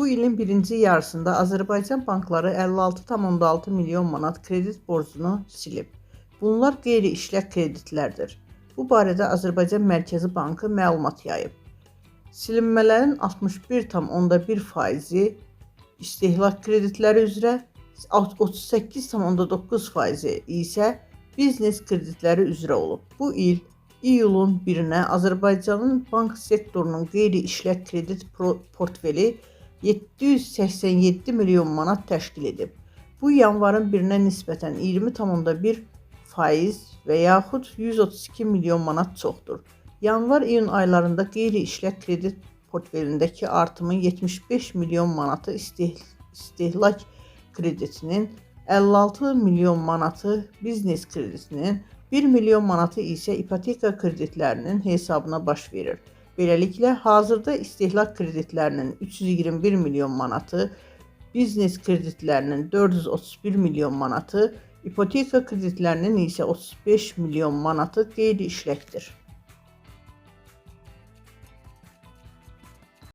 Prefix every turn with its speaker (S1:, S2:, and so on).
S1: Bu ilin birinci yarısında Azərbaycan bankları 56,6 milyon manat kredit borcunu silib. Bunlar qeyri-işlək kreditlərdir. Bu barədə Azərbaycan Mərkəzi Bankı məlumat yayıb. Silinmələrin 61,1%-i istehlak kreditləri üzrə, 38,9%-i isə biznes kreditləri üzrə olub. Bu il iyulun 1-nə Azərbaycanın bank sektorunun qeyri-işlək kredit portfeli 787 milyon manat təşkil edib. Bu yanvarın 1-nə nisbətən 20,1% və yaxud 132 milyon manat çoxdur. Yanvar-iyun aylarında qeyri-işlək kredit portfelindəki artımın 75 milyon manatı istehlak kreditinin, 56 milyon manatı biznes kreditinin, 1 milyon manatı isə ipoteka kreditlərinin hesabına baş verir. Beləliklə, hazırda istehlak kreditlərinin 321 milyon manatı, biznes kreditlərinin 431 milyon manatı, ipoteka kreditlərinin isə 35 milyon manatı qeyri-işləkdir.